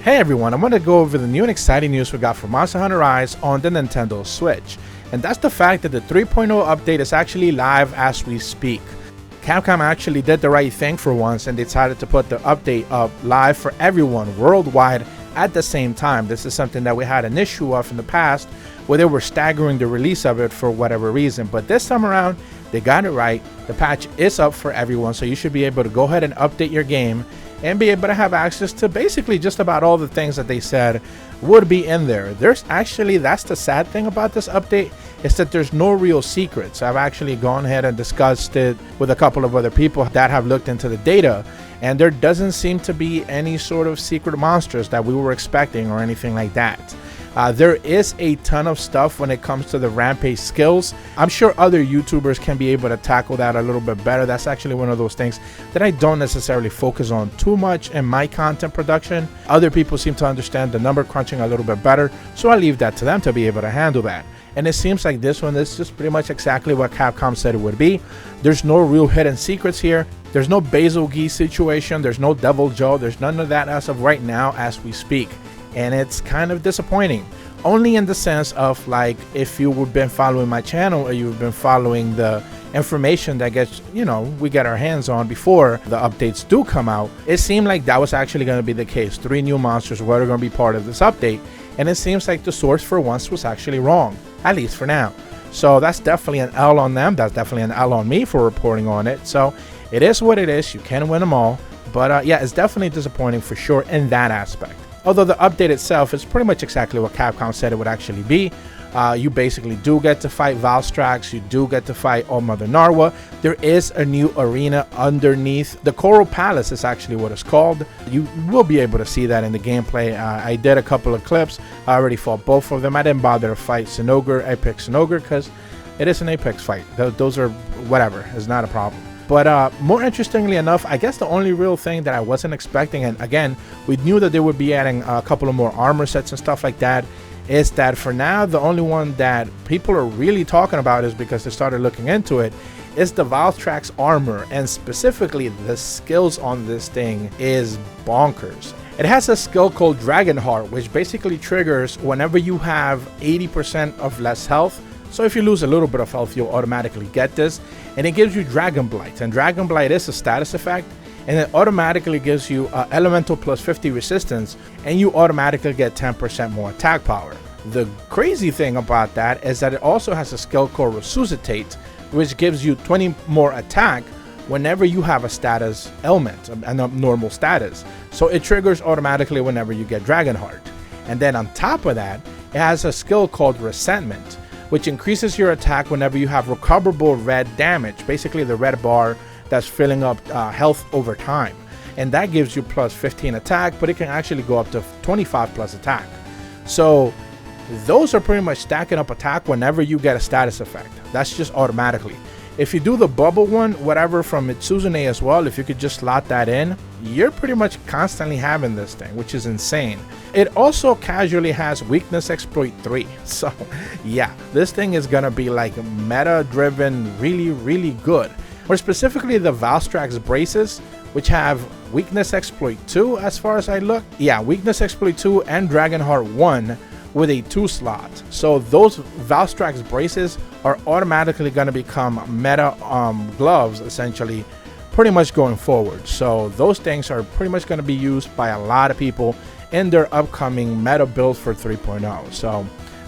Hey everyone, I want to go over the new and exciting news we got for Monster Hunter Rise on the Nintendo Switch. And that's the fact that the 3.0 update is actually live as we speak. Capcom actually did the right thing for once and decided to put the update up live for everyone worldwide at the same time. This is something that we had an issue of in the past where they were staggering the release of it for whatever reason. But this time around, they got it right. The patch is up for everyone, so you should be able to go ahead and update your game and be able to have access to basically just about all the things that they said would be in there. There's actually, that's the sad thing about this update, is that there's no real secrets. I've actually gone ahead and discussed it with a couple of other people that have looked into the data, and there doesn't seem to be any sort of secret monsters that we were expecting or anything like that. There is a ton of stuff when it comes to the rampage skills. I'm sure other YouTubers can be able to tackle that a little bit better. That's actually one of those things that I don't necessarily focus on too much in my content production. Other people seem to understand the number crunching a little bit better, so I leave that to them to be able to handle that. And it seems like this one is just pretty much exactly what Capcom said it would be. There's no real hidden secrets here. There's no Basil Geese situation. There's no Devil Joe. There's none of that as of right now as we speak. And it's kind of disappointing, only in the sense of, like, if you've been following my channel or you've been following the information that gets, we get our hands on before the updates do come out, it seemed like that was actually going to be the case. 3 new monsters were going to be part of this update, and it seems like the source for once was actually wrong, at least for now. So that's definitely an L on them. That's definitely an L on me for reporting on it. So it is what it is. You can't win them all, but yeah, it's definitely disappointing for sure in that aspect. Although the update itself is pretty much exactly what Capcom said it would actually be. You basically do get to fight VALSTRAX, you do get to fight ALLMOTHER NARWA. There is a new arena underneath. The Coral Palace is actually what it's called. You will be able to see that in the gameplay. I did a couple of clips. I already fought both of them. I didn't bother to fight Apex Sinogre, because it is an Apex fight. Those are whatever, it's not a problem. But more interestingly enough, I guess the only real thing that I wasn't expecting, and again, we knew that they would be adding a couple of more armor sets and stuff like that, is that for now, the only one that people are really talking about is because they started looking into it, is the VALSTRAX armor, and specifically the skills on this thing is bonkers. It has a skill called Dragon Heart, which basically triggers whenever you have 80% of less health. So if you lose a little bit of health, you'll automatically get this, and it gives you Dragon Blight, and Dragon Blight is a status effect, and it automatically gives you elemental plus 50 resistance, and you automatically get 10% more attack power. The crazy thing about that is that it also has a skill called Resuscitate, which gives you 20 more attack whenever you have a status element, a normal status. So it triggers automatically whenever you get Dragon Heart. And then on top of that, it has a skill called Resentment, which increases your attack whenever you have recoverable red damage, basically the red bar that's filling up health over time. And that gives you plus 15 attack, but it can actually go up to 25 plus attack. So those are pretty much stacking up attack whenever you get a status effect. That's just automatically. If you do the bubble one, whatever from Mitsuzune as well, if you could just slot that in, you're pretty much constantly having this thing, which is insane. It also casually has Weakness Exploit 3. So yeah, this thing is gonna be like meta driven, really good. More specifically, the VALSTRAX braces, which have Weakness Exploit 2 as far as I look. Yeah, Weakness Exploit 2 and Dragon Heart 1 with a 2 slot. So those VALSTRAX braces are automatically going to become meta gloves, essentially, pretty much going forward. So those things are pretty much going to be used by a lot of people in their upcoming meta build for 3.0. So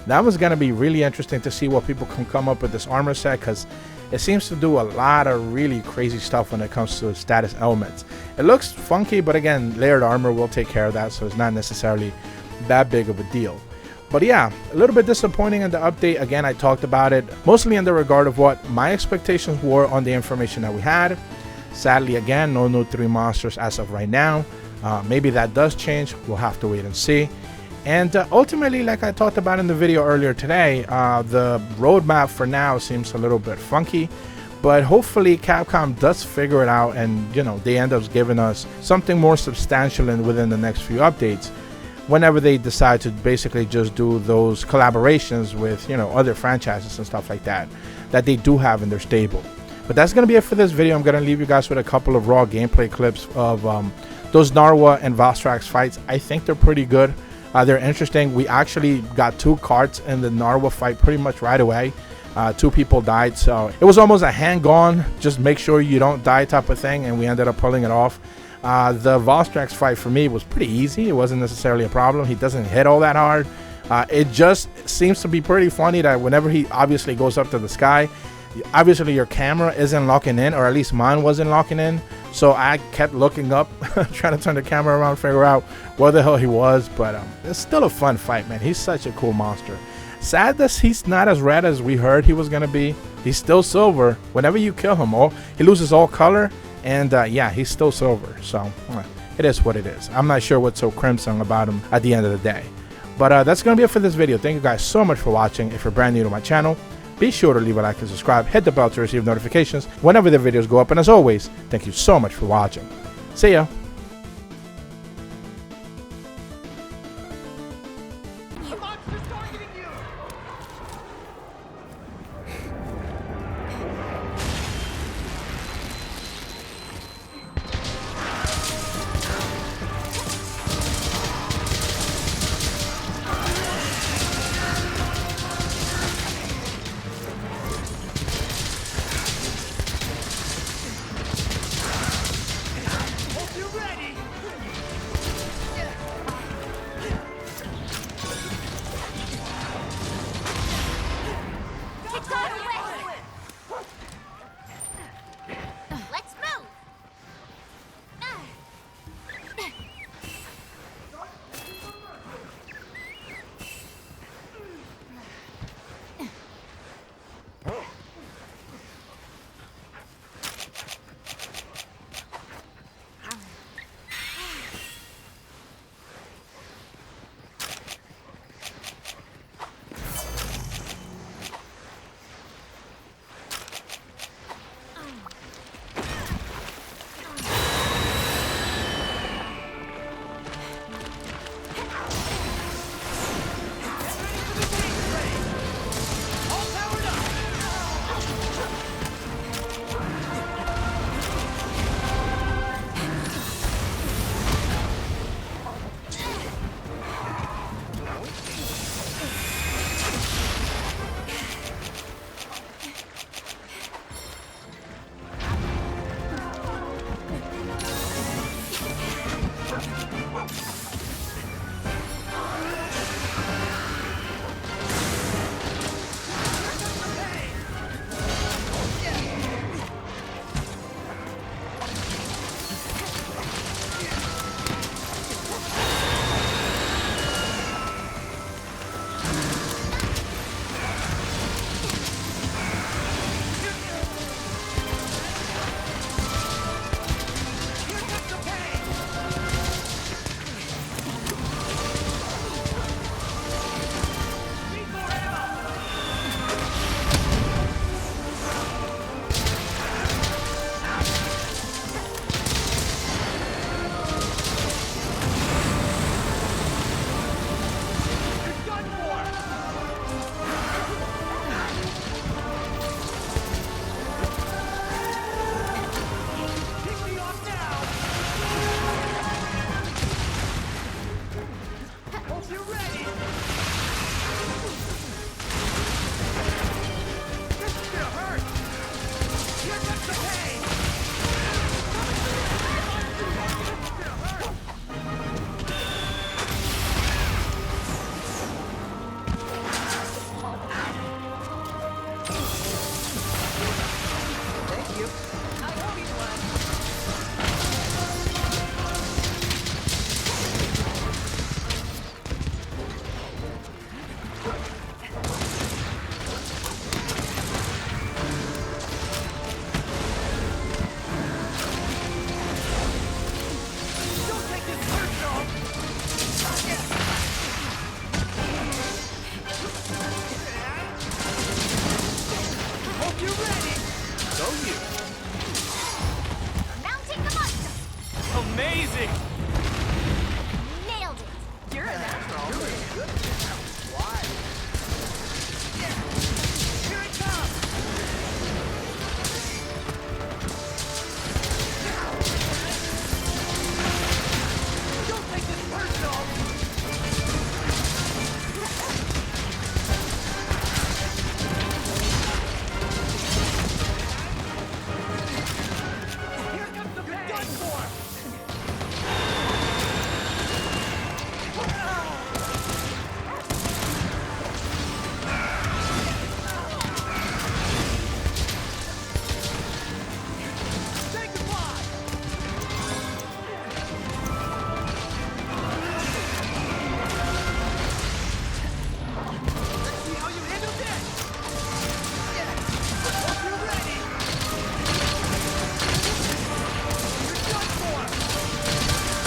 that was going to be really interesting to see what people can come up with this armor set, because it seems to do a lot of really crazy stuff when it comes to status elements. It looks funky, but again, layered armor will take care of that, so it's not necessarily that big of a deal. But yeah, a little bit disappointing in the update. Again, I talked about it mostly in the regard of what my expectations were on the information that we had. Sadly, again, no new 3 monsters as of right now. Maybe that does change. We'll have to wait and see. And ultimately, like I talked about in the video earlier today, the roadmap for now seems a little bit funky. But hopefully Capcom does figure it out, and they end up giving us something more substantial within the next few updates, whenever they decide to basically just do those collaborations with other franchises and stuff like that they do have in their stable. But that's going to be it for this video. I'm going to leave you guys with a couple of raw gameplay clips of those NARWA and VALSTRAX fights, I think they're pretty good. They're interesting. We actually got 2 cards in the NARWA fight pretty much right away. 2 people died, so it was almost a hand gone, just make sure you don't die type of thing, and we ended up pulling it off. The VALSTRAX fight for me was pretty easy. It wasn't necessarily a problem. He doesn't hit all that hard. It just seems to be pretty funny that whenever he obviously goes up to the sky, obviously your camera isn't locking in, or at least mine wasn't locking in, so I kept looking up trying to turn the camera around, figure out where the hell he was. But it's still a fun fight, man. He's such a cool monster. Sad that he's not as red as we heard he was gonna be. He's still silver. Whenever you kill him, he loses all color, and yeah, he's still silver. So it is what it is. I'm not sure what's so crimson about him at the end of the day. But that's gonna be it for this video. Thank you guys so much for watching. If you're brand new to my channel, be sure to leave a like and subscribe. Hit the bell to receive notifications whenever the videos go up. And as always, thank you so much for watching. See ya.